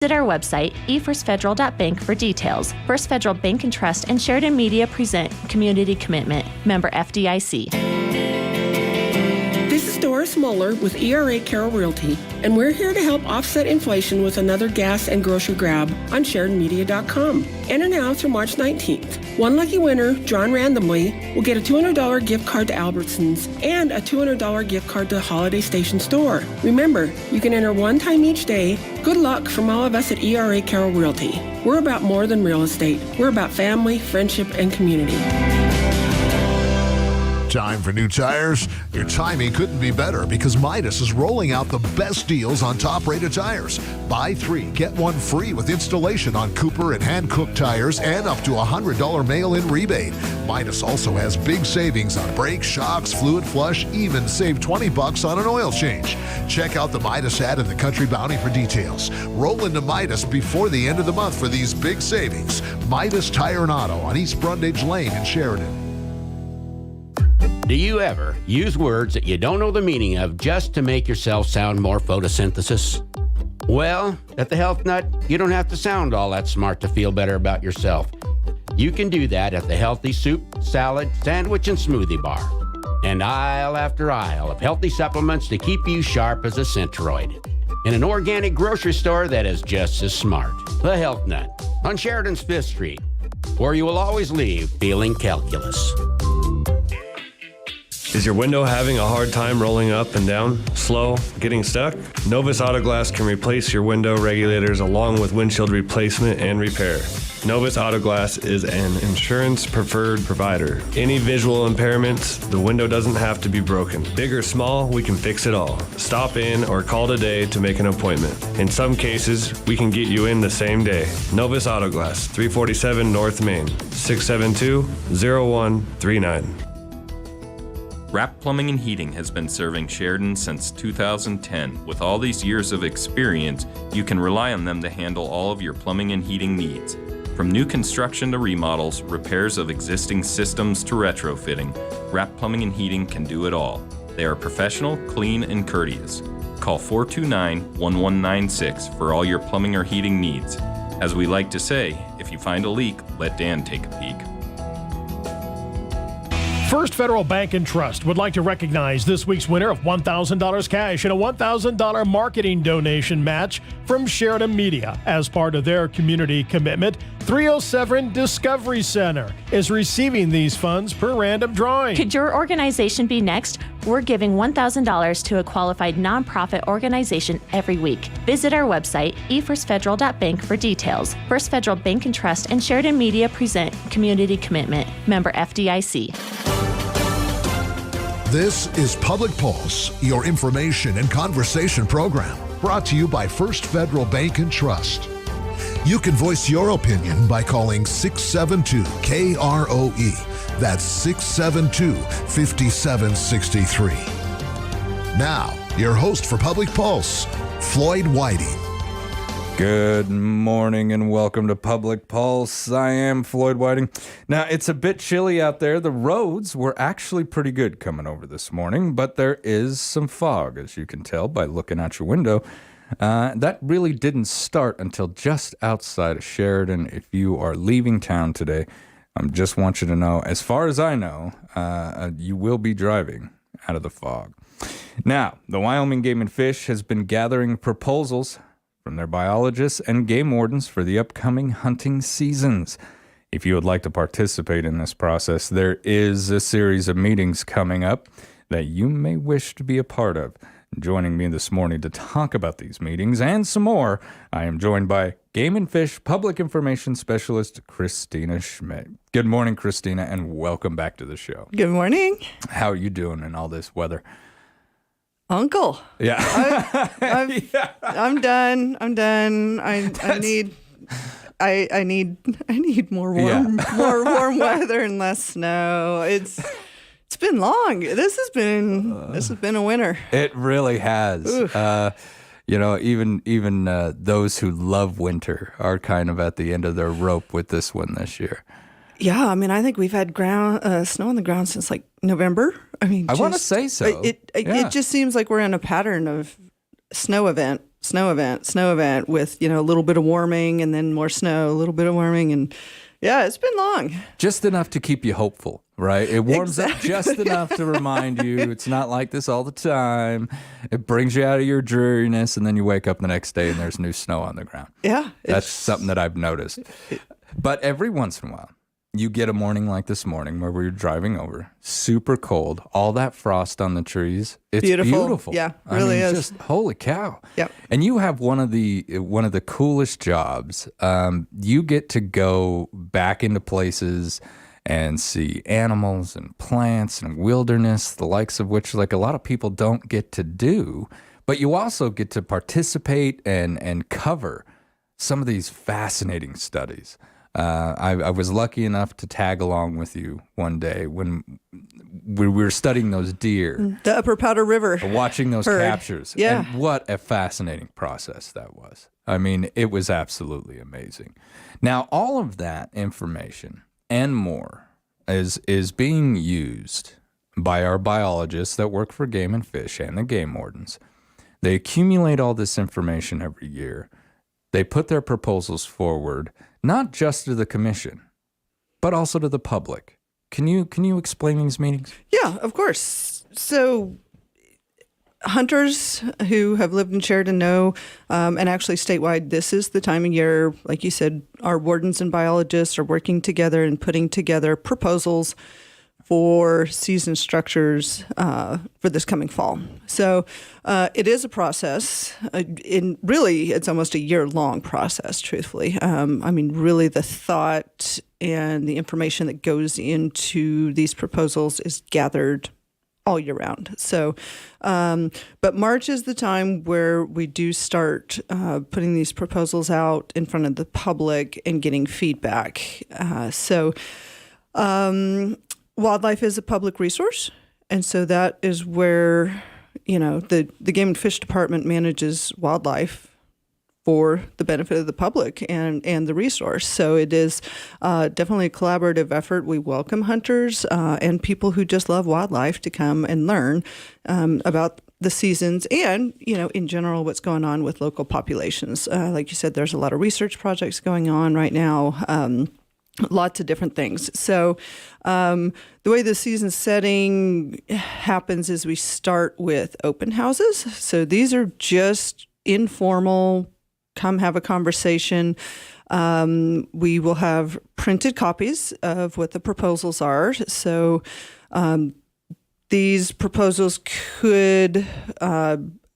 Visit our website, efirstfederal.bank, for details. First Federal Bank and Trust and Sheridan Media present Community Commitment. Member FDIC. This is Doris Moeller with ERA Carroll Realty, and we're here to help offset inflation with another gas and grocery grab on SheridanMedia.com. Enter now through March 19th. One lucky winner, drawn randomly, will get a $200 gift card to Albertsons and a $200 gift card to Holiday Station Store. Remember, you can enter one time each day. Good luck from all of us at ERA Carroll Realty. We're about more than real estate. We're about family, friendship, and community. Time for new tires? Your timing couldn't be better because Midas is rolling out the best deals on top-rated tires. Buy 3, get 1 free with installation on Cooper and Hankook tires and up to $100 mail-in rebate. Midas also has big savings on brakes, shocks, fluid flush, even save $20 on an oil change. Check out the Midas ad in the Country Bounty for details. Roll into Midas before the end of the month for these big savings. Midas Tire and Auto on East Brundage Lane in Sheridan. Do you ever use words that you don't know the meaning of just to make yourself sound more photosynthesis? Well, at the Health Nut, you don't have to sound all that smart to feel better about yourself. You can do that at the Healthy Soup, Salad, Sandwich, and Smoothie Bar. And aisle after aisle of healthy supplements to keep you sharp as a centroid. In an organic grocery store that is just as smart. The Health Nut on Sheridan's 5th Street, where you will always leave feeling calculus. Is your window having a hard time rolling up and down, slow, getting stuck? Novus Auto Glass can replace your window regulators along with windshield replacement and repair. Novus Auto Glass is an insurance-preferred provider. Any visual impairments, the window doesn't have to be broken. Big or small, we can fix it all. Stop in or call today to make an appointment. In some cases, we can get you in the same day. Novus Auto Glass, 347 North Main, 672-0139. Rapp Plumbing and Heating has been serving Sheridan since 2010. With all these years of experience, you can rely on them to handle all of your plumbing and heating needs. From new construction to remodels, repairs of existing systems to retrofitting, Rapp Plumbing and Heating can do it all. They are professional, clean, and courteous. Call 429-1196 for all your plumbing or heating needs. As we like to say, if you find a leak, let Dan take a peek. First Federal Bank and Trust would like to recognize this week's winner of $1,000 cash and a $1,000 marketing donation match from Sheridan Media. As part of their community commitment, 307 Discovery Center is receiving these funds per random drawing. Could your organization be next? We're giving $1,000 to a qualified nonprofit organization every week. Visit our website, efirstfederal.bank, for details. First Federal Bank and Trust and Sheridan Media present Community Commitment. Member FDIC. This is Public Pulse, your information and conversation program, brought to you by First Federal Bank and Trust. You can voice your opinion by calling 672-KROE. That's 672-5763. Now, your host for Public Pulse, Floyd Whiting. Good morning and welcome to Public Pulse. I am Floyd Whiting. Now, it's a bit chilly out there. The roads were actually pretty good coming over this morning, but there is some fog, as you can tell by looking out your window. That really didn't start until just outside of Sheridan. If you are leaving town today, I just want you to know, as far as I know, you will be driving out of the fog. Now, the Wyoming Game and Fish has been gathering proposals from their biologists and game wardens for the upcoming hunting seasons. If you would like to participate in this process, there is a series of meetings coming up that you may wish to be a part of. Joining me this morning to talk about these meetings and some more, I am joined by Game and Fish Public Information Specialist Christina Schmidt. Good morning, Christina, and welcome back to the show. Good morning. How are you doing in all this weather? Uncle. Yeah. I'm done. I need more warm weather and less snow. It's been long. This has been a winter. It really has. Even those who love winter are kind of at the end of their rope with this one this year. Yeah, I mean, I think we've had snow on the ground since like November. I mean, I want to say so. It just seems like we're in a pattern of snow event snow event with, a little bit of warming and then more snow, a little bit of warming. And yeah, it's been long. Just enough to keep you hopeful, right? It warms up just enough to remind you it's not like this all the time. It brings you out of your dreariness, and then you wake up the next day and there's new snow on the ground. Yeah. That's something that I've noticed. But every once in a while, you get a morning like this morning where we're driving over, super cold, all that frost on the trees. It's beautiful. Yeah, really is. Just holy cow. Yep. And you have one of the coolest jobs. You get to go back into places and see animals and plants and wilderness, the likes of which like a lot of people don't get to do. But you also get to participate and cover some of these fascinating studies. I was lucky enough to tag along with you one day when we were studying those deer. The Upper Powder River. Watching those herd. captures. Yeah. And what a fascinating process that was. I mean, it was absolutely amazing. Now, all of that information and more is being used by our biologists that work for Game and Fish and the game wardens. They accumulate all this information every year. They put their proposals forward, not just to the commission, but also to the public. Can you explain these meetings? Yeah, of course. So hunters who have lived in Sheridan know, and actually statewide, this is the time of year, like you said, our wardens and biologists are working together and putting together proposals for season structures for this coming fall. So it is a process. It's almost a year-long process, truthfully. Really the thought and the information that goes into these proposals is gathered all year round. So, but March is the time where we do start putting these proposals out in front of the public and getting feedback. Wildlife is a public resource, and so that is where, the Game and Fish Department manages wildlife for the benefit of the public and the resource. So it is definitely a collaborative effort. We welcome hunters and people who just love wildlife to come and learn about the seasons and, in general, what's going on with local populations. Like you said, there's a lot of research projects going on right now. Lots of different things. So the way the season setting happens is we start with open houses. So these are just informal, come have a conversation. We will have printed copies of what the proposals are. So these proposals could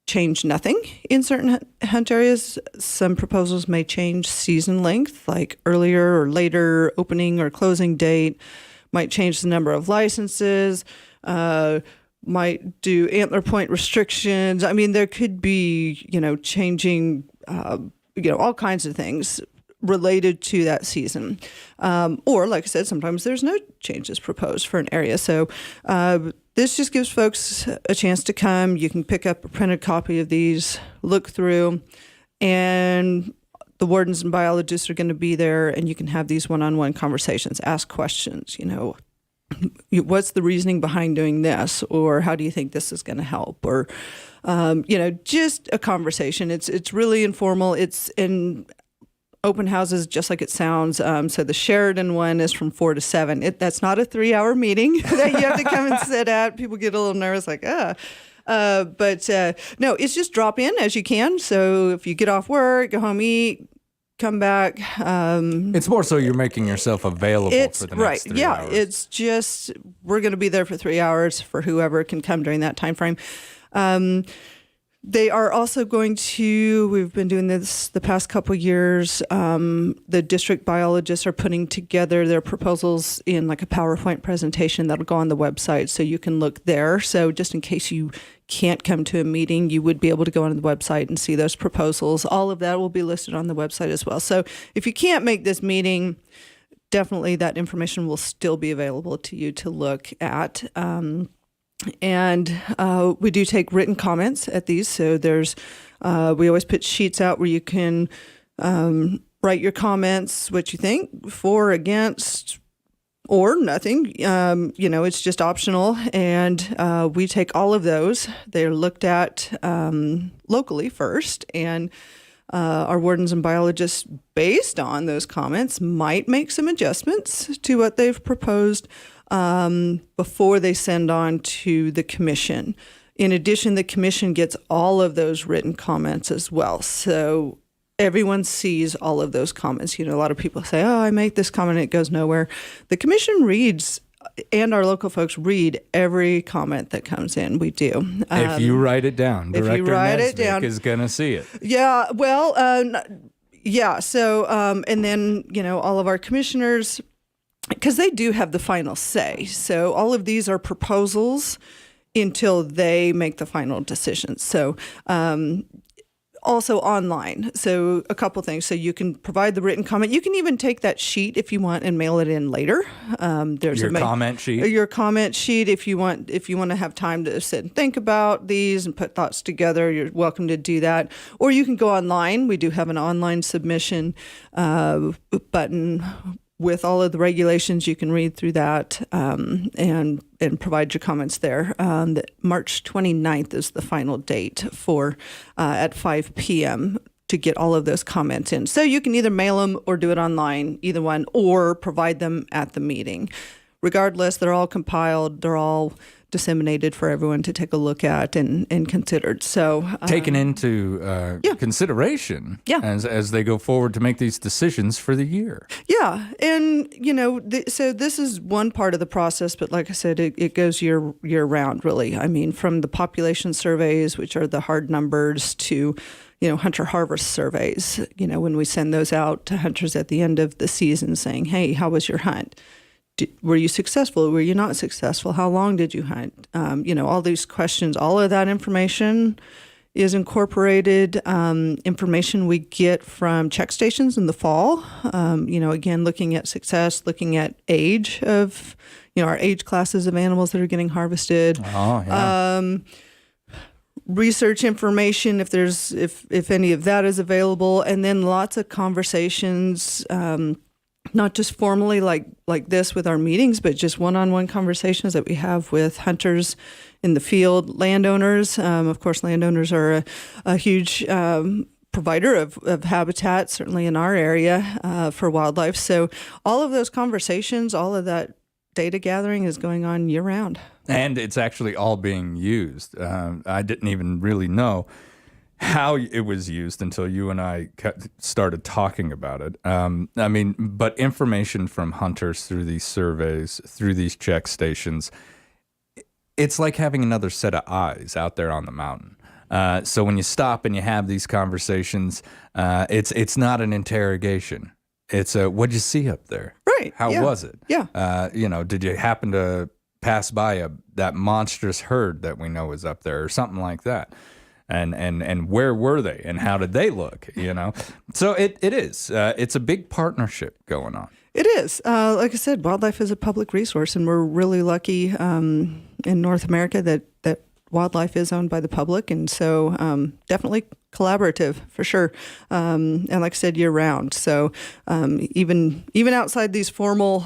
change nothing in certain hunt areas. Some proposals may change season length, like earlier or later opening or closing date, might change the number of licenses, might do antler point restrictions. There could be, changing, all kinds of things related to that season. Or, like I said, sometimes there's no changes proposed for an area. So this just gives folks a chance to come. You can pick up a printed copy of these, look through, and the wardens and biologists are going to be there, and you can have these one-on-one conversations, ask questions, what's the reasoning behind doing this, or how do you think this is going to help, or, just a conversation. It's really informal. It's in open houses, just like it sounds. So the Sheridan one is from 4 to 7. That's not a 3-hour meeting that you have to come and sit at. People get a little nervous, like, But no, it's just drop in as you can. So if you get off work, go home, eat, come back. It's more so you're making yourself available for the next 3 hours. It's just, we're going to be there for 3 hours for whoever can come during that time frame. They are also going to, we've been doing this the past couple years, the district biologists are putting together their proposals in like a PowerPoint presentation that'll go on the website, so you can look there. So just in case you can't come to a meeting, you would be able to go on the website and see those proposals. All of that will be listed on the website as well. So if you can't make this meeting, definitely that information will still be available to you to look at. And we do take written comments at these. So there's, we always put sheets out where you can write your comments, what you think, for, against, or nothing. It's just optional. And we take all of those. They're looked at locally first. And our wardens and biologists, based on those comments, might make some adjustments to what they've proposed before they send on to the commission. In addition, the commission gets all of those written comments as well. So everyone sees all of those comments. A lot of people say, I make this comment, and it goes nowhere. The commission reads, and our local folks read every comment that comes in. We do. If you write it down, Director Nesbitt is going to see it. Yeah, well, yeah. So, and then, all of our commissioners, because they do have the final say. So all of these are proposals until they make the final decision. So also online. So a couple things. So you can provide the written comment. You can even take that sheet if you want and mail it in later. There's your comment sheet. Your comment sheet. If you want to have time to sit and think about these and put thoughts together, you're welcome to do that. Or you can go online. We do have an online submission button with all of the regulations. You can read through that and provide your comments there. March 29th is the final date for at 5 p.m. to get all of those comments in. So you can either mail them or do it online, either one, or provide them at the meeting. Regardless, they're all compiled. They're all disseminated for everyone to take a look at and considered. So taken into consideration as they go forward to make these decisions for the year. Yeah, and so this is one part of the process, but like I said, it goes year round. Really, I mean, from the population surveys, which are the hard numbers, to hunter harvest surveys. When we send those out to hunters at the end of the season, saying, "Hey, how was your hunt? Were you successful? Were you not successful? How long did you hunt?" All these questions, all of that information is incorporated. Information we get from check stations in the fall. Again, looking at success, looking at age of, our age classes of animals that are getting harvested. Oh, yeah. Research information, if any of that is available, and then lots of conversations. Not just formally like this with our meetings, but just one-on-one conversations that we have with hunters in the field, landowners. Of course, landowners are a huge provider of habitat, certainly in our area, for wildlife. So all of those conversations, all of that data gathering is going on year-round. And it's actually all being used. I didn't even really know how it was used until you and I started talking about it. But information from hunters through these surveys, through these check stations, it's like having another set of eyes out there on the mountain. So when you stop and you have these conversations, it's not an interrogation. It's what'd you see up there? Right. How was it? Yeah. Did you happen to pass by that monstrous herd that we know is up there or something like that? And where were they and how did they look, So it is. It's a big partnership going on. It is. Like I said, wildlife is a public resource, and we're really lucky in North America that wildlife is owned by the public. And so definitely collaborative for sure. And like I said, year round. So even outside these formal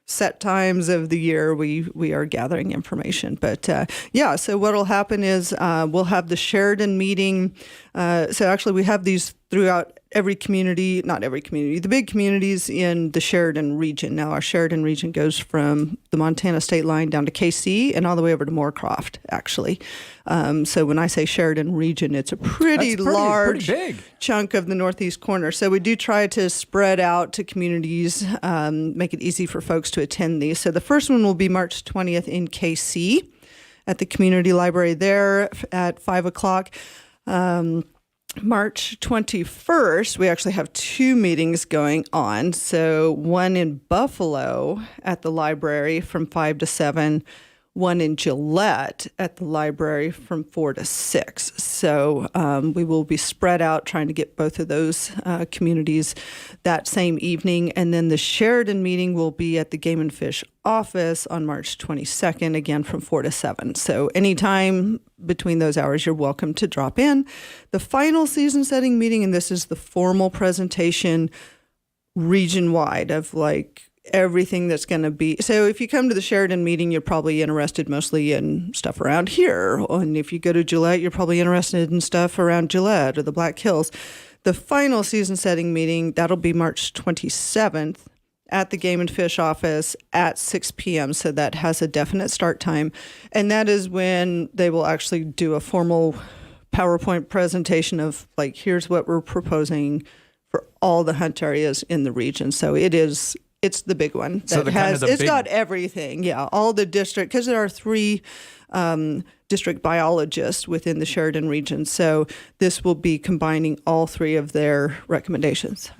set times of the year, we are gathering information. But so what will happen is we'll have the Sheridan meeting. So actually we have these throughout every community, not every community, the big communities in the Sheridan region. Now our Sheridan region goes from the Montana state line down to KC and all the way over to Moorcroft, actually. So when I say Sheridan region, it's a pretty large big chunk of the northeast corner. So we do try to spread out to communities, make it easy for folks to attend these. So the first one will be March 20th in KC at the community library there at 5 o'clock. March 21st, we actually have two meetings going on. So one in Buffalo at the library from 5 to 7, one in Gillette at the library from 4 to 6. So we will be spread out trying to get both of those communities that same evening. And then the Sheridan meeting will be at the Game and Fish office on March 22nd, again from 4 to 7. So anytime between those hours, you're welcome to drop in. The final season setting meeting, and this is the formal presentation region-wide of everything that's going to be. So if you come to the Sheridan meeting, you're probably interested mostly in stuff around here. And if you go to Gillette, you're probably interested in stuff around Gillette or the Black Hills. The final season setting meeting, that'll be March 27th at the Game and Fish office at 6 p.m. So that has a definite start time. And that is when they will actually do a formal PowerPoint presentation of like, here's what we're proposing for all the hunt areas in the region. So it's the big one. It's got everything. Yeah. All the district, because there are 3 district biologists within the Sheridan region. So this will be combining all 3 of their recommendations.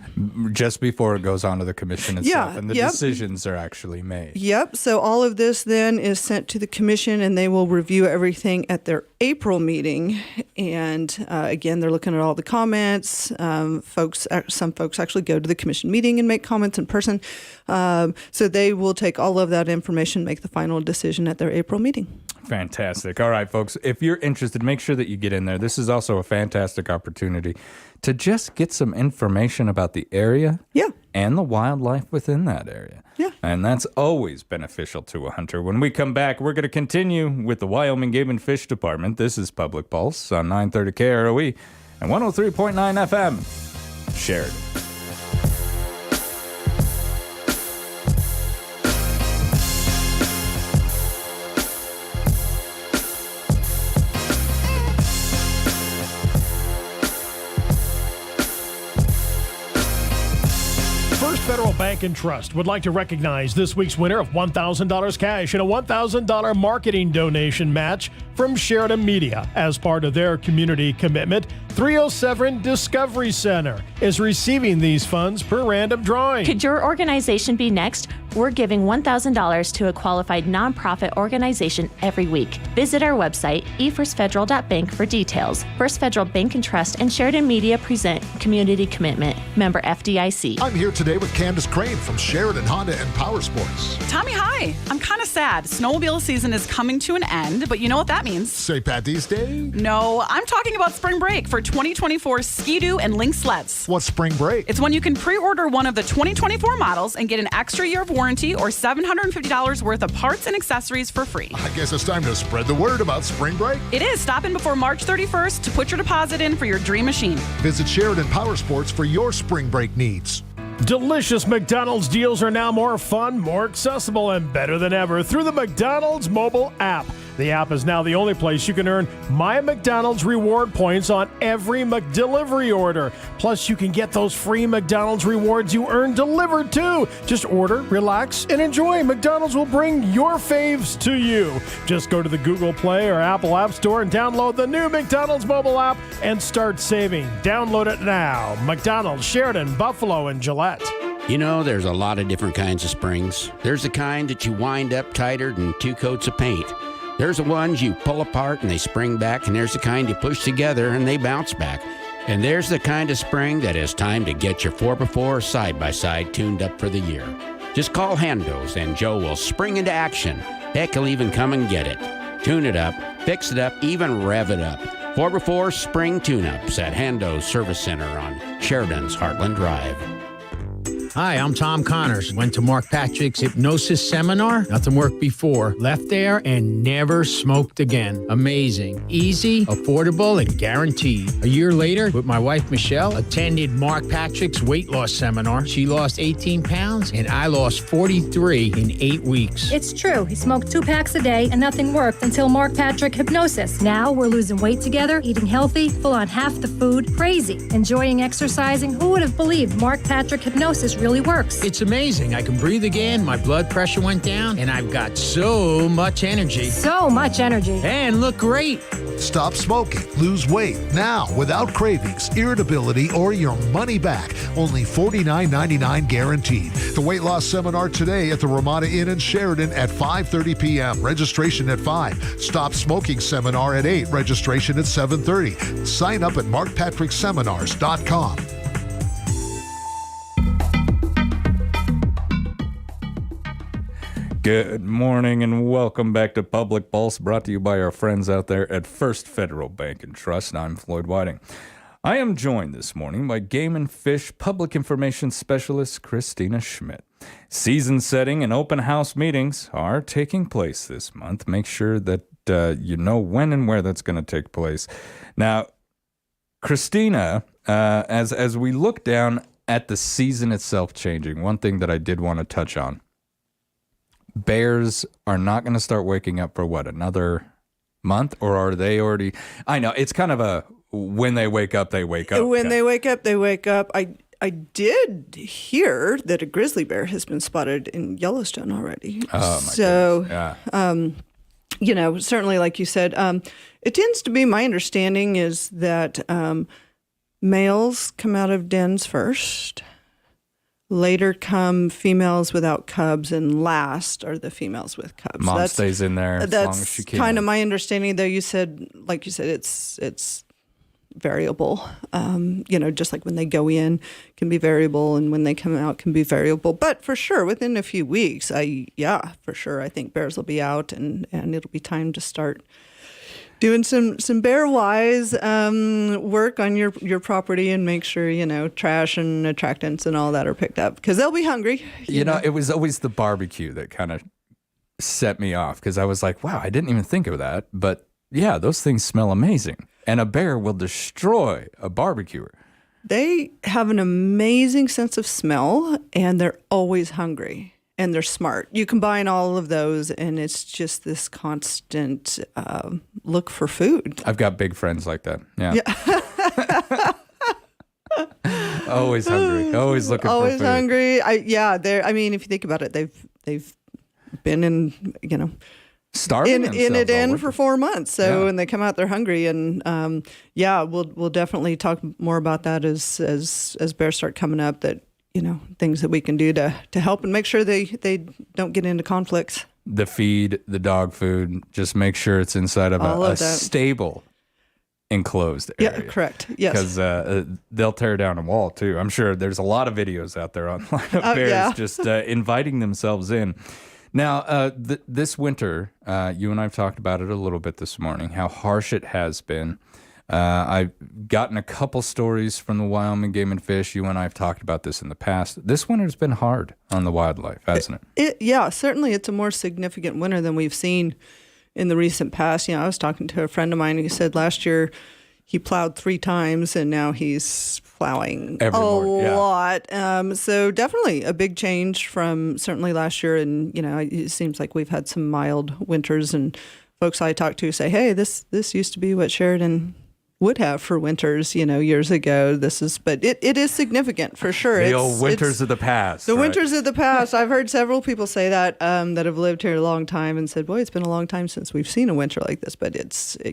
Just before it goes on to the commission itself, and the decisions are actually made. Yep. So all of this then is sent to the commission, and they will review everything at their April meeting. And again, they're looking at all the comments. Some folks actually go to the commission meeting and make comments in person. So they will take all of that information, make the final decision at their April meeting. Fantastic. All right, folks, if you're interested, make sure that you get in there. This is also a fantastic opportunity to just get some information about the area and the wildlife within that area. Yeah. And that's always beneficial to a hunter. When we come back, we're going to continue with the Wyoming Game and Fish Department. This is Public Pulse on 930 KROE and 103.9 FM. Sheridan. Federal Bank and Trust would like to recognize this week's winner of $1,000 cash and a $1,000 marketing donation match from Sheridan Media. As part of their community commitment, 307 Discovery Center is receiving these funds per random drawing. Could your organization be next? We're giving $1,000 to a qualified nonprofit organization every week. Visit our website, efirstfederal.bank, for details. First Federal Bank and Trust and Sheridan Media present Community Commitment. Member FDIC. I'm here today with Candace Crane from Sheridan Honda and Power Sports. Tommy, hi. I'm kind of sad. Snowmobile season is coming to an end, but you know what that means. St. Patty's Day? No, I'm talking about spring break for 2024 Ski-Doo and Lynx sleds. What's spring break? It's when you can pre-order one of the 2024 models and get an extra year of warranty or $750 worth of parts and accessories for free. I guess it's time to spread the word about spring break. It is. Stop in before March 31st to put your deposit in for your dream machine. Visit Sheridan Power Sports for your spring break needs. Delicious McDonald's deals are now more fun, more accessible, and better than ever through the McDonald's mobile app. The app is now the only place you can earn My McDonald's reward points on every McDelivery order. Plus, you can get those free McDonald's rewards you earn delivered too. Just order, relax, and enjoy. McDonald's will bring your faves to you. Just go to the Google Play or Apple App Store and download the new McDonald's mobile app and start saving. Download it now. McDonald's, Sheridan, Buffalo, and Gillette. You know, there's a lot of different kinds of springs. There's the kind that you wind up tighter than 2 coats of paint. There's the ones you pull apart and they spring back, and there's the kind you push together and they bounce back. And there's the kind of spring that is time to get your 4x4 side-by-side tuned up for the year. Just call Hando's and Joe will spring into action. Heck, he'll even come and get it. Tune it up, fix it up, even rev it up. 4x4 spring tune-ups at Hando's Service Center on Sheridan's Heartland Drive. Hi, I'm Tom Connors. Went to Mark Patrick's hypnosis seminar. Nothing worked before. Left there and never smoked again. Amazing. Easy, affordable, and guaranteed. A year later, with my wife Michelle, attended Mark Patrick's weight loss seminar. She lost 18 pounds, and I lost 43 in 8 weeks. It's true. He smoked 2 packs a day, and nothing worked until Mark Patrick hypnosis. Now we're losing weight together, eating healthy, full on half the food, crazy, enjoying exercising. Who would have believed Mark Patrick hypnosis really works? It's amazing. I can breathe again, my blood pressure went down, and I've got so much energy. So much energy. And look great. Stop smoking, lose weight now without cravings, irritability, or your money back. Only $49.99 guaranteed. The weight loss seminar today at the Ramada Inn in Sheridan at 5:30 p.m. Registration at 5. Stop smoking seminar at 8. Registration at 7:30. Sign up at markpatrickseminars.com. Good morning and welcome back to Public Pulse, brought to you by our friends out there at First Federal Bank and Trust. I'm Floyd Whiting. I am joined this morning by Game and Fish Public Information Specialist Christina Schmidt. Season setting and open house meetings are taking place this month. Make sure that you know when and where that's going to take place. Now, Christina, as we look down at the season itself changing, one thing that I did want to touch on, bears are not going to start waking up for what, another month? Or are they already? I know, it's kind of a when they wake up, they wake up. When they wake up, they wake up. I did hear that a grizzly bear has been spotted in Yellowstone already. Oh, my goodness. Yeah. You know, certainly, like you said, it tends to be my understanding is that males come out of dens first. Later come females without cubs, and last are the females with cubs. Mom stays in there as long as she can. That's kind of my understanding, though. You said, like you said, it's variable. You know, just like when they go in can be variable, and when they come out can be variable. But for sure, within a few weeks, for sure, I think bears will be out, and it'll be time to start doing some bear-wise work on your property and make sure, you know, trash and attractants and all that are picked up because they'll be hungry. You know, it was always the barbecue that kind of set me off because I was like, wow, I didn't even think of that. But yeah, those things smell amazing. And a bear will destroy a barbecuer. They have an amazing sense of smell, and they're always hungry. And they're smart. You combine all of those, and it's just this constant look for food. I've got big friends like that. Yeah. Always hungry. Always looking for food. Always hungry. I mean, if you think about it, they've been in, you know, starving in a den for 4 months. So when they come out, they're hungry. And we'll definitely talk more about that as bears start coming up. That, you know, things that we can do to help and make sure they don't get into conflicts. The feed, the dog food, just make sure it's inside of a stable, enclosed area. Yeah, correct. Yes. Because they'll tear down a wall, too. I'm sure there's a lot of videos out there online of bears just inviting themselves in. Now, this winter, you and I have talked about it a little bit this morning, how harsh it has been. I've gotten a couple stories from the Wyoming Game and Fish. You and I have talked about this in the past. This winter's been hard on the wildlife, hasn't it? Yeah, certainly it's a more significant winter than we've seen in the recent past. You know, I was talking to a friend of mine who said last year he plowed 3 times and now he's plowing a lot. So definitely a big change from certainly last year. And, you know, it seems like we've had some mild winters, and folks I talk to say, hey, this used to be what Sheridan would have for winters, you know, years ago. But it is significant for sure. The old winters of the past. The winters of the past. I've heard several people say that that have lived here a long time and said, boy, it's been a long time since we've seen a winter like this. But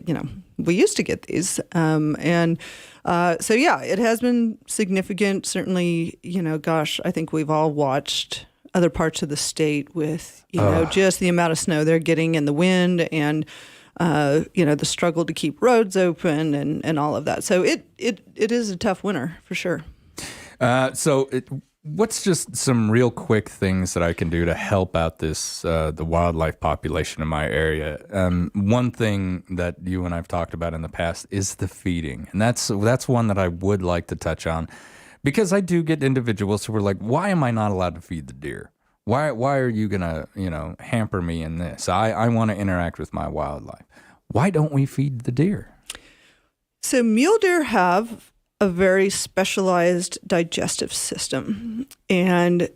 you know, we used to get these. So yeah, it has been significant. Certainly, you know, gosh, I think we've all watched other parts of the state with, you know, just the amount of snow they're getting and the wind and you know, the struggle to keep roads open and all of that. So it is a tough winter for sure. What's just some real quick things that I can do to help out the wildlife population in my area? One thing that you and I've talked about in the past is the feeding. And that's one that I would like to touch on, because I do get individuals who are like, why am I not allowed to feed the deer? Why are you going to, you know, hamper me in this? I want to interact with my wildlife. Why don't we feed the deer? So mule deer have a very specialized digestive system. And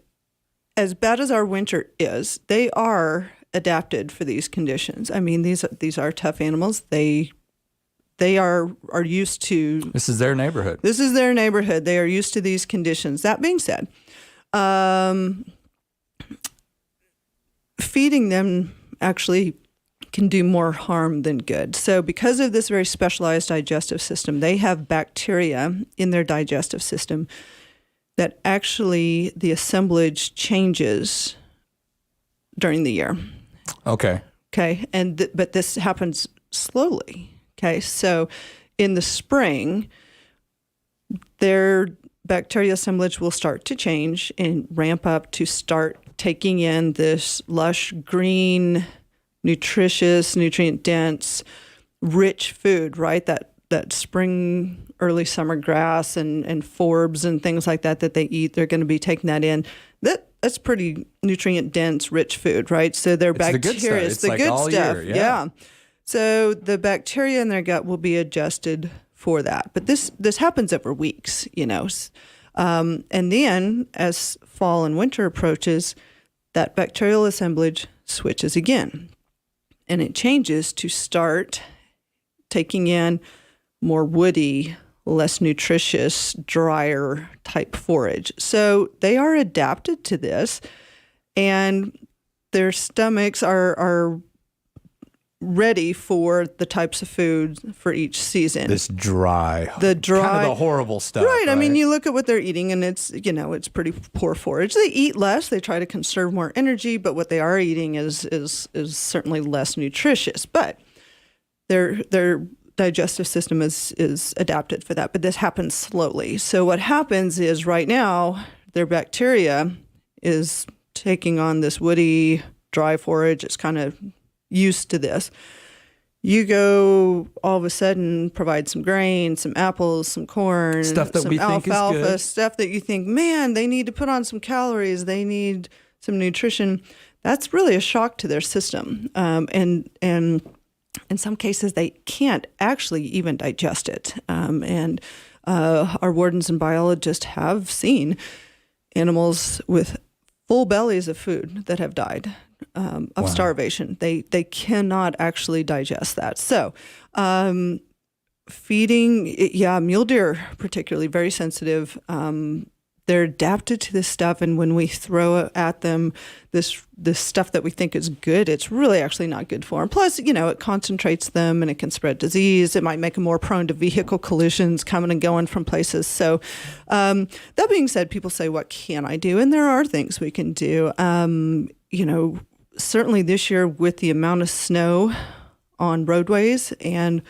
as bad as our winter is, they are adapted for these conditions. I mean, these are tough animals. They are used to... This is their neighborhood. This is their neighborhood. They are used to these conditions. That being said, feeding them actually can do more harm than good. So because of this very specialized digestive system, they have bacteria in their digestive system that actually the assemblage changes during the year. Okay. Okay. But this happens slowly. Okay. So in the spring, their bacteria assemblage will start to change and ramp up to start taking in this lush, green, nutritious, nutrient-dense, rich food, right? That spring early summer grass and forbs and things like that they eat. They're going to be taking that in. That's pretty nutrient dense, rich food, right? So their bacteria, it's the good stuff. Yeah. So the bacteria in their gut will be adjusted for that. But this happens over weeks, and then as fall and winter approaches, that bacterial assemblage switches again, and it changes to start taking in more woody, less nutritious, drier type forage. So they are adapted to this, and their stomachs are ready for the types of food for each season. This dry, kind of the horrible stuff. Right. I mean, you look at what they're eating, and it's pretty poor forage. They eat less. They try to conserve more energy, but what they are eating is certainly less nutritious. But their digestive system is adapted for that. But this happens slowly. So what happens is right now their bacteria is taking on this woody, dry forage. It's kind of used to this. You go all of a sudden provide some grain, some apples, some corn, stuff that some we think alfalfa, is good. Stuff that you think, man, they need to put on some calories, they need some nutrition. That's really a shock to their system, and in some cases they can't actually even digest it. And our wardens and biologists have seen animals with full bellies of food that have died of starvation. They cannot actually digest that. So feeding, mule deer particularly, very sensitive. They're adapted to this stuff, and when we throw at them this stuff that we think is good, it's really actually not good for them. Plus, it concentrates them, and it can spread disease. It might make them more prone to vehicle collisions coming and going from places. So that being said, people say, what can I do? And there are things we can do. Certainly this year with the amount of snow on roadways and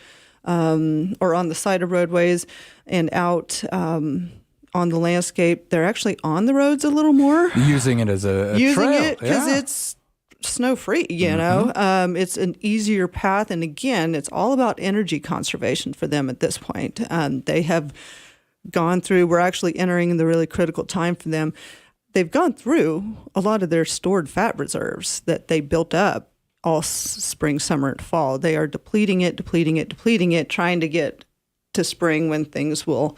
or on the side of roadways and out on the landscape, they're actually on the roads a little more. Using it as a trail. Because it's snow-free, It's an easier path. And again, it's all about energy conservation for them at this point. They have gone through, we're actually entering the really critical time for them. They've gone through a lot of their stored fat reserves that they built up all spring, summer, and fall. They are depleting it, trying to get to spring when things will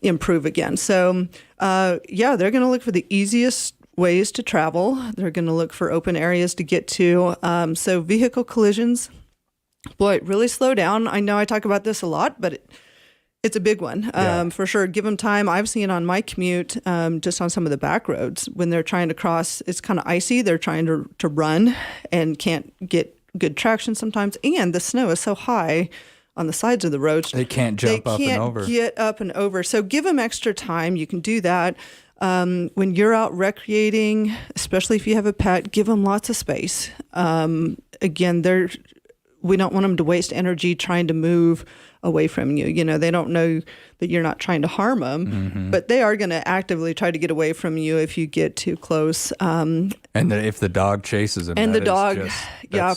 improve again. So, they're going to look for the easiest ways to travel. They're going to look for open areas to get to. So vehicle collisions, boy, really slow down. I know I talk about this a lot, but it's a big one, for sure. Give them time. I've seen on my commute, just on some of the back roads, when they're trying to cross, it's kind of icy. They're trying to run and can't get good traction sometimes. And the snow is so high on the sides of the roads. They can't jump up and over. Get up and over. So give them extra time. You can do that. When you're out recreating, especially if you have a pet, give them lots of space. Again, we don't want them to waste energy trying to move away from you. They don't know that you're not trying to harm them, but they are going to actively try to get away from you if you get too close. And if the dog chases them, and the dog,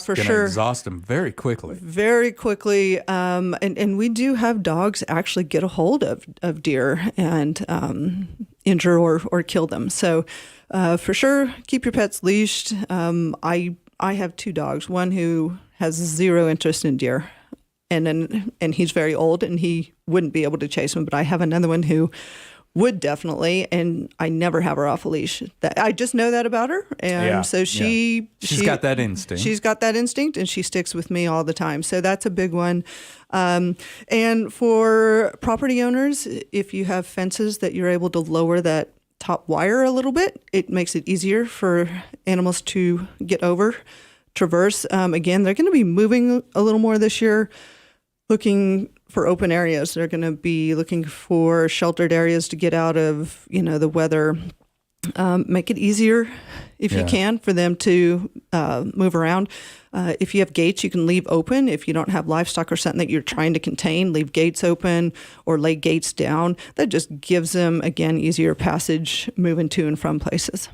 for sure, exhaust them very quickly. Very quickly. And we do have dogs actually get a hold of deer and injure or kill them. So for sure, keep your pets leashed. I have two dogs, one who has zero interest in deer. And he's very old, and he wouldn't be able to chase him. But I have another one who would definitely, and I never have her off a leash. I just know that about her, and so she's got that instinct. She's got that instinct, and she sticks with me all the time. So that's a big one. And for property owners, if you have fences that you're able to lower that top wire a little bit, it makes it easier for animals to get over, traverse. Again, they're going to be moving a little more this year, looking for open areas. They're going to be looking for sheltered areas to get out of, the weather. Make it easier, if you can, for them to move around. If you have gates, you can leave open. If you don't have livestock or something that you're trying to contain, leave gates open or lay gates down. That just gives them, again, easier passage moving to and from places.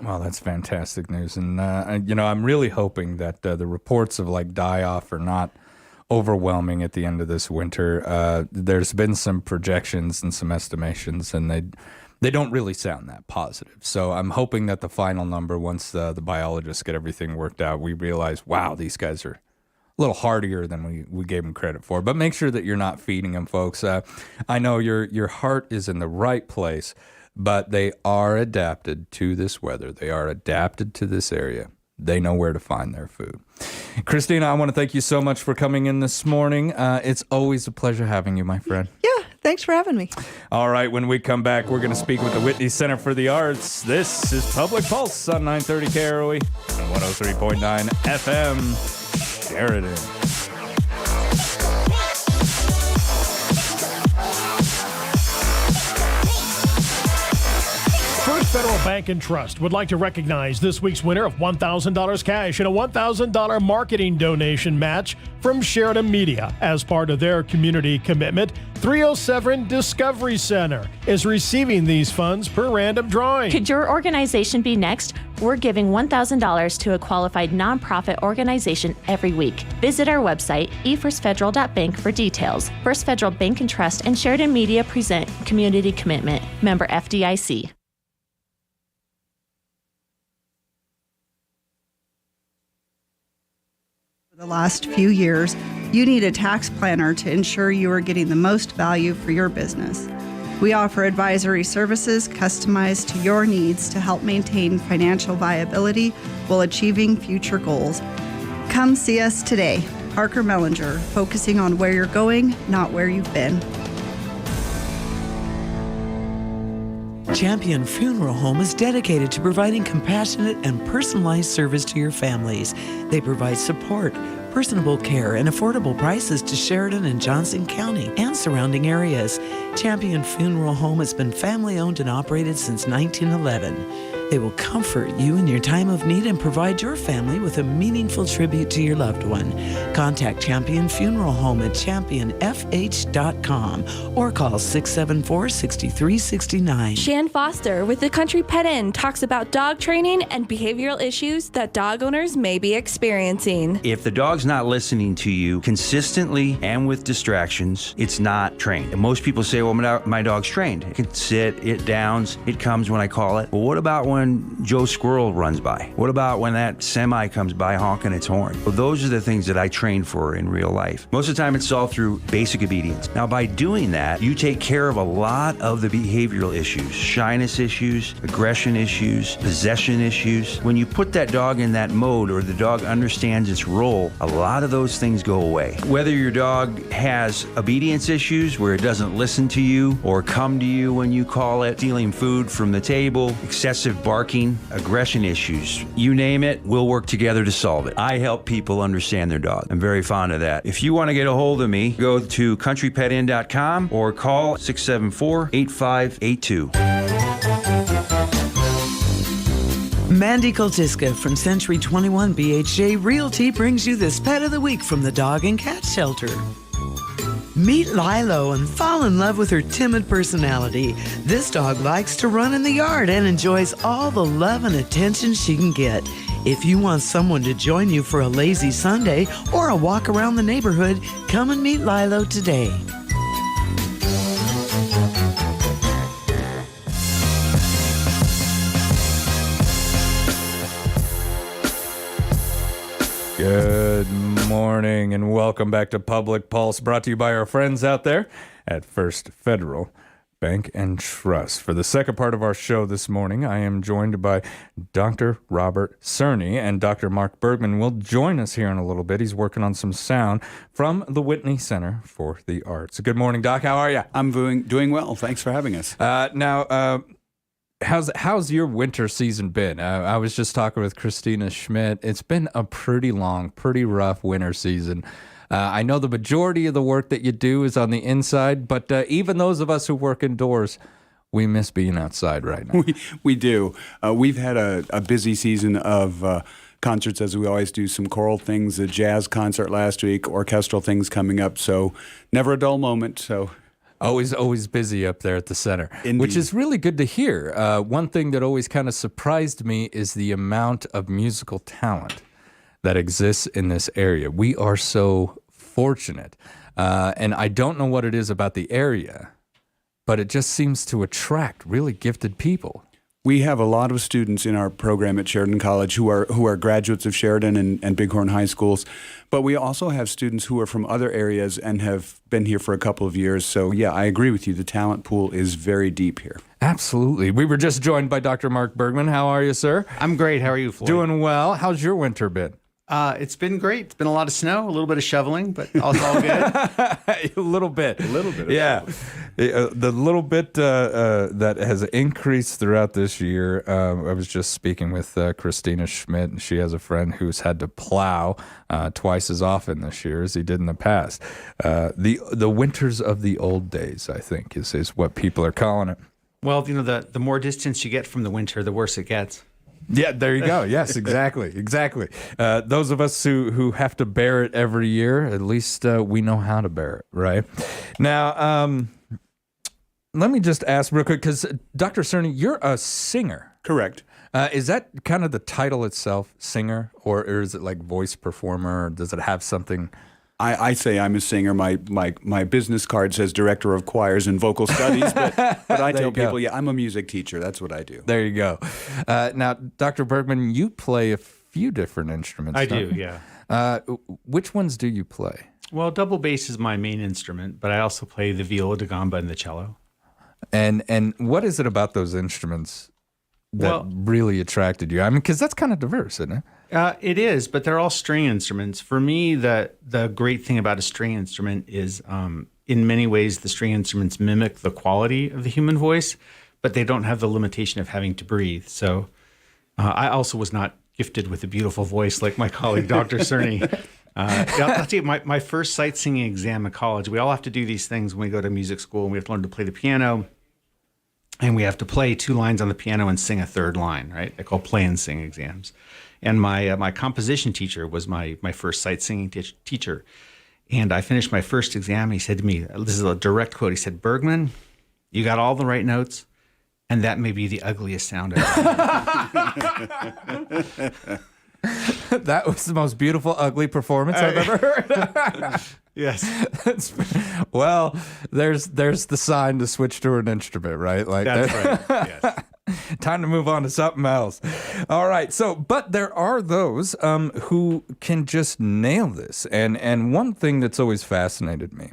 Well, that's fantastic news. And, I'm really hoping that the reports of die-off are not overwhelming at the end of this winter. There's been some projections and some estimations, and they don't really sound that positive. So I'm hoping that the final number, once the biologists get everything worked out, we realize, wow, these guys are a little hardier than we gave them credit for. But make sure that you're not feeding them, folks. I know your heart is in the right place, but they are adapted to this weather. They are adapted to this area. They know where to find their food. Christina, I want to thank you so much for coming in this morning. It's always a pleasure having you, my friend. Yeah, thanks for having me. All right, when we come back, we're going to speak with the Whitney Center for the Arts. This is Public Pulse on 930 KROE and 103.9 FM. Sheridan. First Federal Bank and Trust would like to recognize this week's winner of $1,000 cash and a $1,000 marketing donation match from Sheridan Media. As part of their community commitment, 307 Discovery Center is receiving these funds per random drawing. Could your organization be next? We're giving $1,000 to a qualified nonprofit organization every week. Visit our website, efirstfederal.bank, for details. First Federal Bank and Trust and Sheridan Media present Community Commitment. Member FDIC. The last few years, you need a tax planner to ensure you are getting the most value for your business. We offer advisory services customized to your needs to help maintain financial viability while achieving future goals. Come see us today. Parker Mellinger, focusing on where you're going, not where you've been. Champion Funeral Home is dedicated to providing compassionate and personalized service to your families. They provide support, personable care, and affordable prices to Sheridan and Johnson County and surrounding areas. Champion Funeral Home has been family-owned and operated since 1911. They will comfort you in your time of need and provide your family with a meaningful tribute to your loved one. Contact Champion Funeral Home at championfh.com or call 674-6369. Shan Foster with the Country Pet Inn talks about dog training and behavioral issues that dog owners may be experiencing. If the dog's not listening to you consistently and with distractions, it's not trained. And most people say, well, my dog's trained. It can sit, it downs, it comes when I call it. Well, what about when Joe Squirrel runs by? What about when that semi comes by honking its horn? Well, those are the things that I train for in real life. Most of the time, it's all through basic obedience. Now, by doing that, you take care of a lot of the behavioral issues, shyness issues, aggression issues, possession issues. When you put that dog in that mode, or the dog understands its role, a lot of those things go away. Whether your dog has obedience issues where it doesn't listen to you or come to you when you call it, stealing food from the table, excessive barking, aggression issues, you name it, we'll work together to solve it. I help people understand their dog. I'm very fond of that. If you want to get a hold of me, go to countrypetin.com or call 674-8582. Mandy Koltiska from Century 21 BHJ Realty brings you this Pet of the Week from the Dog and Cat Shelter. Meet Lilo and fall in love with her timid personality. This dog likes to run in the yard and enjoys all the love and attention she can get. If you want someone to join you for a lazy Sunday or a walk around the neighborhood, come and meet Lilo today. Good morning and welcome back to Public Pulse, brought to you by our friends out there at First Federal Bank and Trust. For the second part of our show this morning, I am joined by Dr. Robert Cerny, and Dr. Mark Bergman will join us here in a little bit. He's working on some sound from the Whitney Center for the Arts. Good morning, Doc. How are you? I'm doing well. Thanks for having us. How's your winter season been? I was just talking with Christina Schmidt. It's been a pretty long, pretty rough winter season. I know the majority of the work that you do is on the inside, but even those of us who work indoors, we miss being outside right now. We do. We've had a busy season of concerts, as we always do, some choral things, a jazz concert last week, orchestral things coming up, so never a dull moment. So always busy up there at the center, Indeed. Which is really good to hear. One thing that always kind of surprised me is the amount of musical talent that exists in this area. We are so fortunate. And I don't know what it is about the area, but it just seems to attract really gifted people. We have a lot of students in our program at Sheridan College who are graduates of Sheridan and Bighorn High Schools, but we also have students who are from other areas and have been here for a couple of years. So yeah, I agree with you. The talent pool is very deep here. Absolutely. We were just joined by Dr. Mark Bergman. How are you, sir? I'm great. How are you, Floyd? Doing well. How's your winter been? It's been great. It's been a lot of snow, a little bit of shoveling, but all good. A little bit. Yeah. The little bit that has increased throughout this year. I was just speaking with Christina Schmidt, and she has a friend who's had to plow twice as often this year as he did in the past. The winters of the old days, I think, is what people are calling it. Well, the more distance you get from the winter, the worse it gets. Yeah, there you go. Yes, exactly. Those of us who have to bear it every year, at least we know how to bear it, right? Now, let me just ask real quick, because Dr. Cerny, you're a singer. Correct. Is that kind of the title itself, singer, or is it like voice performer, or does it have something? I say I'm a singer. My business card says director of choirs and vocal studies, but I tell people, yeah, I'm a music teacher. That's what I do. There you go. Now, Dr. Bergman, you play a few different instruments. I do, yeah. Which ones do you play? Well, double bass is my main instrument, but I also play the viola da gamba and the cello. And what is it about those instruments that really attracted you? I mean, because that's kind of diverse, isn't it? It is, but they're all string instruments. For me, the great thing about a string instrument is, in many ways, the string instruments mimic the quality of the human voice, but they don't have the limitation of having to breathe. So I also was not gifted with a beautiful voice like my colleague, Dr. Cerny. I'll tell you, my first sight singing exam in college, we all have to do these things when we go to music school, and we have to learn to play the piano, and we have to play 2 lines on the piano and sing a 3rd line, right? They're called play and sing exams. And my composition teacher was my first sight singing teacher. And I finished my first exam, and he said to me, this is a direct quote, he said, "Bergman, you got all the right notes, and that may be the ugliest sound I've ever heard." That was the most beautiful, ugly performance I've ever heard. Yes. Well, there's the sign to switch to an instrument, right? Like that's right. Yes. Time to move on to something else. All right. So, but there are those who can just nail this. And one thing that's always fascinated me,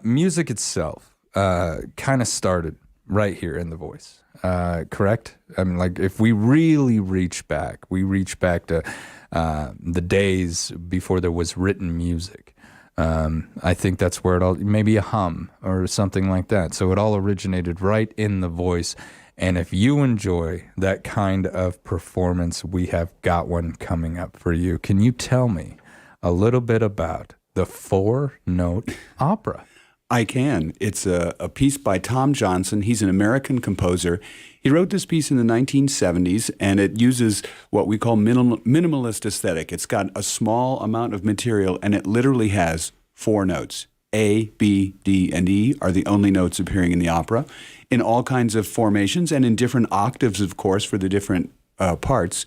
music itself kind of started right here in the voice. Correct? I mean, like if we really reach back to the days before there was written music. I think that's where it all, maybe a hum or something like that. So it all originated right in the voice. And if you enjoy that kind of performance, we have got one coming up for you. Can you tell me a little bit about the 4-note opera? I can. It's a piece by Tom Johnson. He's an American composer. He wrote this piece in the 1970s, and it uses what we call minimalist aesthetic. It's got a small amount of material, and it literally has 4 notes. A, B, D, and E are the only notes appearing in the opera in all kinds of formations and in different octaves, of course, for the different parts.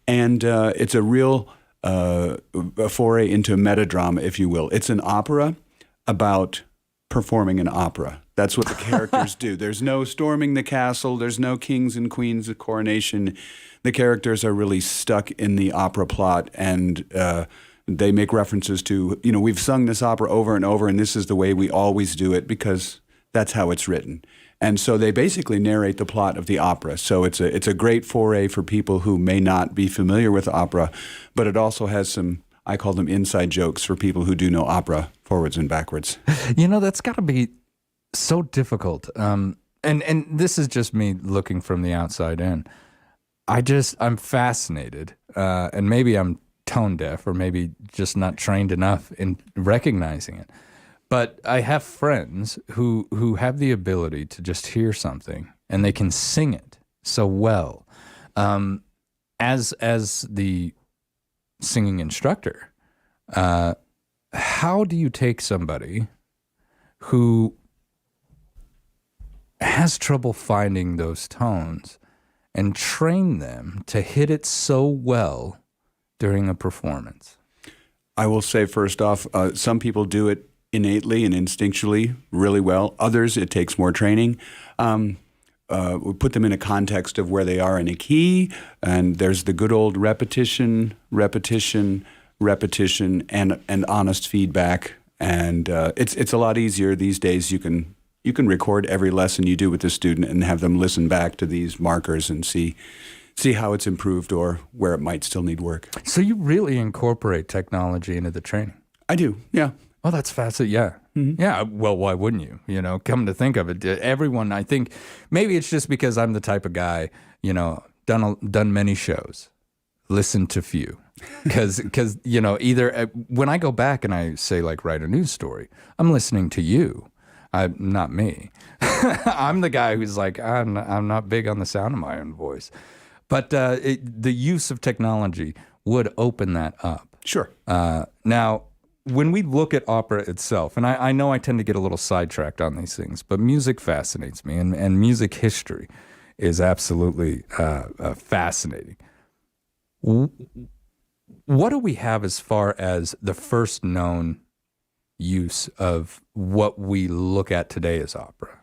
And it's a real foray into metadrama, if you will. It's an opera about performing an opera. That's what the characters do. There's no storming the castle. There's no kings and queens of coronation. The characters are really stuck in the opera plot, and they make references to, we've sung this opera over and over, and this is the way we always do it because that's how it's written. And so they basically narrate the plot of the opera. So it's a great foray for people who may not be familiar with opera, but it also has some, I call them inside jokes for people who do know opera forwards and backwards. That's got to be so difficult. And this is just me looking from the outside in. I'm fascinated, and maybe I'm tone deaf or maybe just not trained enough in recognizing it. But I have friends who have the ability to just hear something and they can sing it so well. As the singing instructor, how do you take somebody who has trouble finding those tones and train them to hit it so well during a performance? I will say first off, some people do it innately and instinctually really well. Others, it takes more training. We put them in a context of where they are in a key, and there's the good old repetition, and honest feedback. And it's a lot easier these days. You can record every lesson you do with the student and have them listen back to these markers and see how it's improved or where it might still need work. So you really incorporate technology into the training? I do, yeah. Oh, that's fascinating. Yeah. Mm-hmm. Yeah. Well, why wouldn't you? Come to think of it, everyone, I think maybe it's just because I'm the type of guy, done many shows, listened to few. Because either when I go back and I say, like, write a news story, I'm listening to you. Not me. I'm the guy who's like, I'm not big on the sound of my own voice. But the use of technology would open that up. Sure. Now, when we look at opera itself, and I know I tend to get a little sidetracked on these things, but music fascinates me, and music history is absolutely fascinating. What do we have as far as the first known use of what we look at today as opera?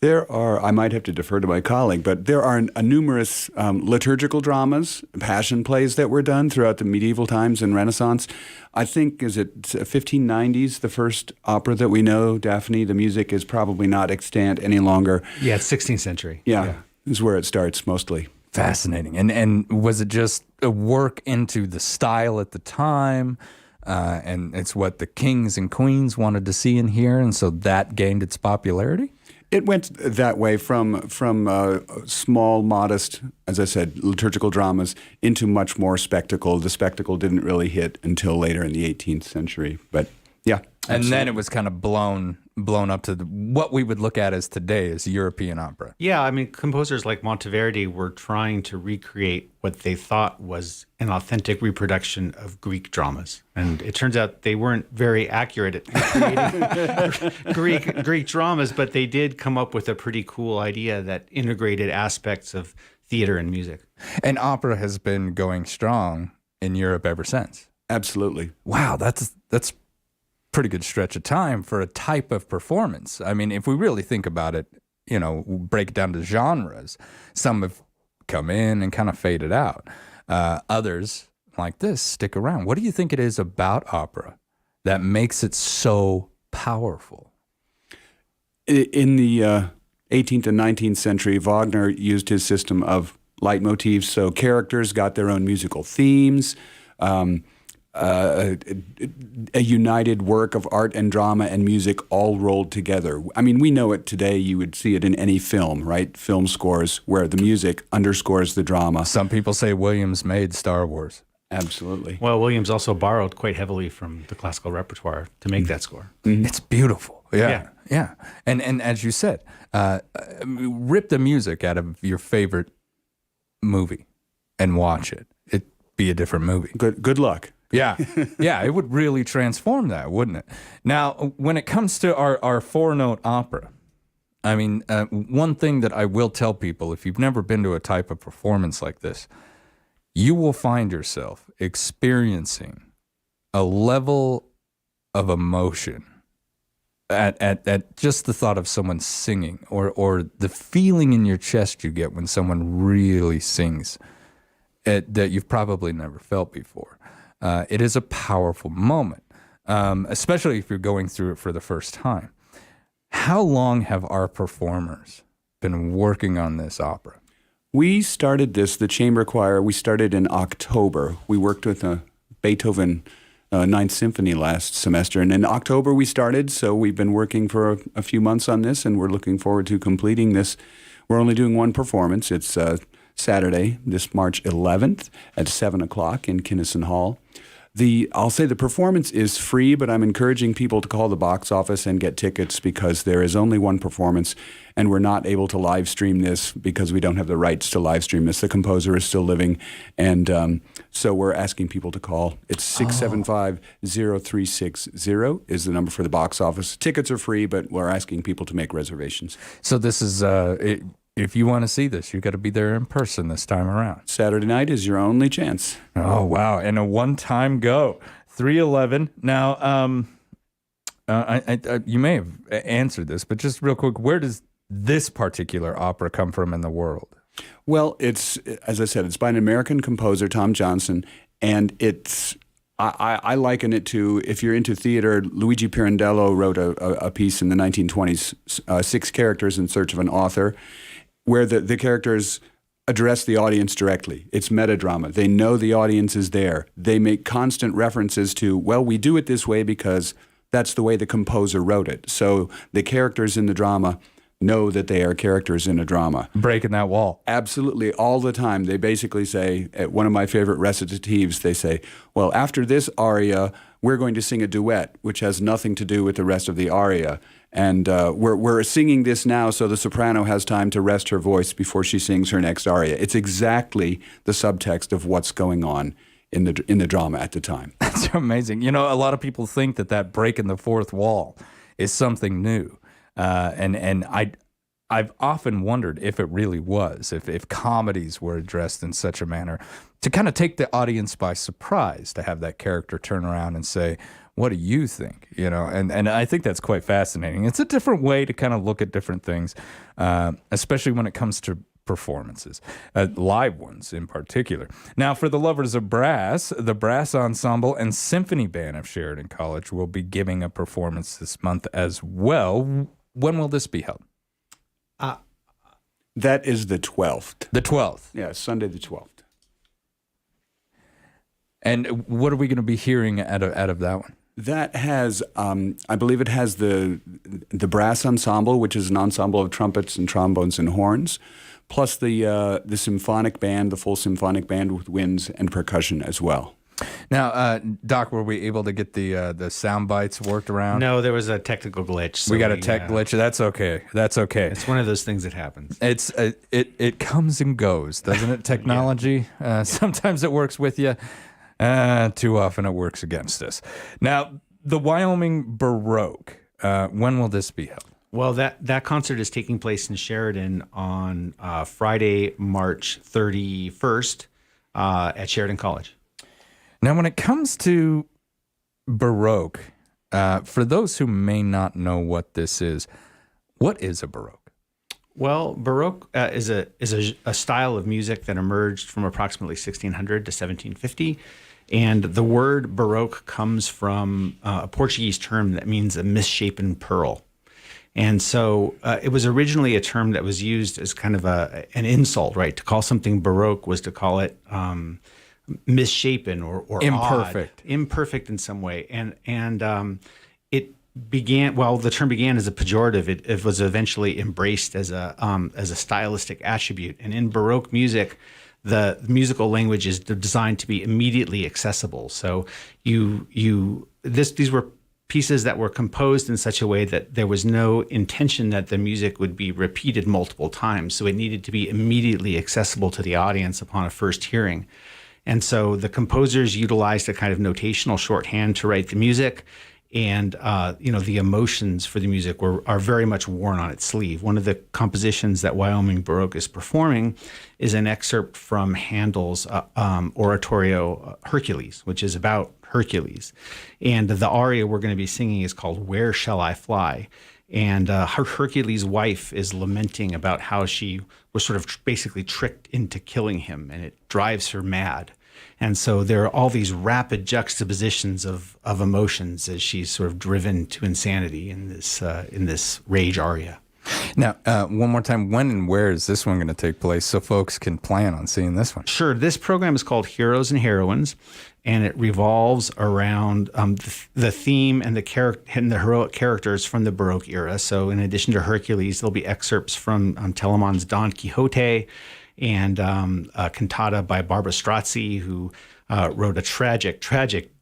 There are, I might have to defer to my colleague, but there are numerous liturgical dramas, passion plays that were done throughout the medieval times and Renaissance. I think, is it 1590s, the first opera that we know, Daphne? The music is probably not extant any longer. Yeah, it's 16th century. Yeah, is where it starts mostly. Fascinating. And was it just a work into the style at the time? And it's what the kings and queens wanted to see and hear, and so that gained its popularity? It went that way from small, modest, as I said, liturgical dramas into much more spectacle. The spectacle didn't really hit until later in the 18th century, but yeah. And then it was kind of blown up to what we would look at as today as European opera. Yeah, I mean, composers like Monteverdi were trying to recreate what they thought was an authentic reproduction of Greek dramas. And it turns out they weren't very accurate at creating Greek dramas, but they did come up with a pretty cool idea that integrated aspects of theater and music. And opera has been going strong in Europe ever since. Absolutely. Wow, that's pretty good stretch of time for a type of performance. I mean, if we really think about it, break it down to genres, some have come in and kind of faded out. Others, like this, stick around. What do you think it is about opera that makes it so powerful? In the 18th and 19th century, Wagner used his system of leitmotifs, so characters got their own musical themes. A united work of art and drama and music all rolled together. I mean, we know it today. You would see it in any film, right? Film scores where the music underscores the drama. Some people say Williams made Star Wars. Absolutely. Well, Williams also borrowed quite heavily from the classical repertoire to make that score. Mm-hmm. It's beautiful. Yeah. And as you said, rip the music out of your favorite movie and watch it. It'd be a different movie. Good luck. Yeah, it would really transform that, wouldn't it? Now, when it comes to our four-note opera, I mean, one thing that I will tell people, if you've never been to a type of performance like this, you will find yourself experiencing a level of emotion at just the thought of someone singing or the feeling in your chest you get when someone really sings that you've probably never felt before. It is a powerful moment, especially if you're going through it for the first time. How long have our performers been working on this opera? We started the chamber choir, we started in October. We worked with Beethoven Ninth Symphony last semester, and in October we started, so we've been working for a few months on this, and we're looking forward to completing this. We're only doing one performance. It's Saturday, this March 11th at 7 o'clock in Kinnison Hall. I'll say the performance is free, but I'm encouraging people to call the box office and get tickets because there is only one performance, and we're not able to live stream this because we don't have the rights to live stream this. The composer is still living, and so we're asking people to call. It's 675-0360 is the number for the box office. Tickets are free, but we're asking people to make reservations. So this is if you want to see this, you got to be there in person this time around. Saturday night is your only chance. Oh, wow. And a one-time go. 311. Now, you may have answered this, but just real quick, where does this particular opera come from in the world? Well, it's, as I said, it's by an American composer, Tom Johnson, and it's, I liken it to, if you're into theater, Luigi Pirandello wrote a piece in the 1920s, 6 Characters in Search of an Author, where the characters address the audience directly. It's metadrama. They know the audience is there. They make constant references to, well, we do it this way because that's the way the composer wrote it. So the characters in the drama know that they are characters in a drama. Breaking that wall. Absolutely, all the time. They basically say, at one of my favorite recitatives, they say, well, after this aria, we're going to sing a duet, which has nothing to do with the rest of the aria. And we're singing this now so the soprano has time to rest her voice before she sings her next aria. It's exactly the subtext of what's going on in the drama at the time. That's amazing. You know, a lot of people think that breaking the fourth wall is something new. And I've often wondered if it really was, if comedies were addressed in such a manner to kind of take the audience by surprise, to have that character turn around and say, what do you think? You know, and I think that's quite fascinating. It's a different way to kind of look at different things, especially when it comes to performances, live ones in particular. Now, for the lovers of brass, the Brass Ensemble and Symphony Band of Sheridan College will be giving a performance this month as well. When will this be held? That is the 12th. The 12th? Yeah, Sunday the 12th. And what are we going to be hearing out of that one? That has, I believe it has the brass ensemble, which is an ensemble of trumpets and trombones and horns, plus the symphonic band, the full symphonic band with winds and percussion as well. Now, Doc, were we able to get the sound bites worked around? No, there was a technical glitch. So we got a tech glitch. That's okay. That's okay. It's one of those things that happens. It's it comes and goes, doesn't it? Technology. Sometimes it works with you. Too often it works against us. Now, the Wyoming Baroque. When will this be held? Well, that concert is taking place in Sheridan on Friday, March 31st at Sheridan College. Now, when it comes to Baroque, for those who may not know what this is, what is a Baroque? Well, Baroque is a style of music that emerged from approximately 1600 to 1750. And the word Baroque comes from a Portuguese term that means a misshapen pearl. And so it was originally a term that was used as kind of an insult, right? To call something Baroque was to call it misshapen or imperfect. Odd, imperfect in some way. And it began, well, the term began as a pejorative. It was eventually embraced as a stylistic attribute. And in Baroque music, the musical language is designed to be immediately accessible. So these were pieces that were composed in such a way that there was no intention that the music would be repeated multiple times. So it needed to be immediately accessible to the audience upon a first hearing. And so the composers utilized a kind of notational shorthand to write the music. And the emotions for the music are very much worn on its sleeve. One of the compositions that Wyoming Baroque is performing is an excerpt from Handel's oratorio Hercules, which is about Hercules. And the aria we're going to be singing is called "Where Shall I Fly?" And Hercules' wife is lamenting about how she was sort of basically tricked into killing him, and it drives her mad. And so there are all these rapid juxtapositions of emotions as she's sort of driven to insanity in this rage aria. Now, one more time, when and where is this one going to take place so folks can plan on seeing this one? Sure. This program is called Heroes and Heroines, and it revolves around the theme and the heroic characters from the Baroque era. So in addition to Hercules, there'll be excerpts from Teleman's Don Quixote, and a cantata by Barbara Strozzi, who wrote a tragic,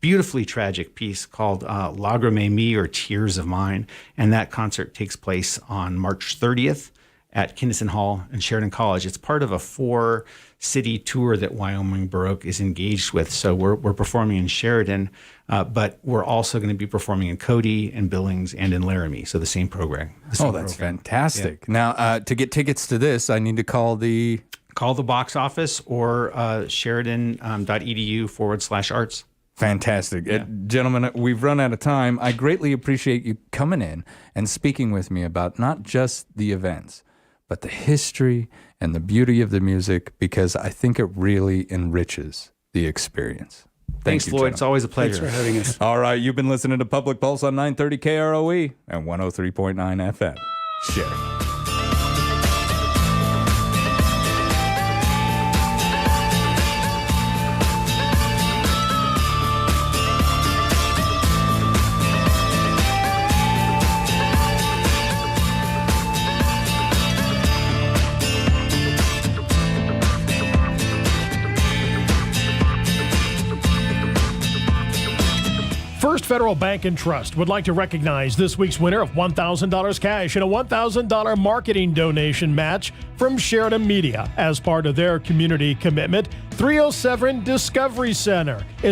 beautifully tragic piece called Lagrime Me, or Tears of Mine. And that concert takes place on March 30th at Kinnison Hall and Sheridan College. It's part of a 4-city tour that Wyoming Baroque is engaged with. So we're performing in Sheridan, but we're also going to be performing in Cody and Billings and in Laramie. So the same program. That's fantastic. Yeah. Now, to get tickets to this, I need to call the box office or sheridan.edu/arts. Fantastic. Gentlemen, we've run out of time. I greatly appreciate you coming in and speaking with me about not just the events, but the history and the beauty of the music, because I think it really enriches the experience. Thanks, Floyd. It's always a pleasure. Thanks for having us. All right, you've been listening to Public Pulse on 930 KROE and 103.9 FM. Share. First Federal Bank and Trust would like to recognize this week's winner of $1,000 cash and a $1,000 marketing donation match from Sheridan Media as part of their community commitment. 307 Discovery Center is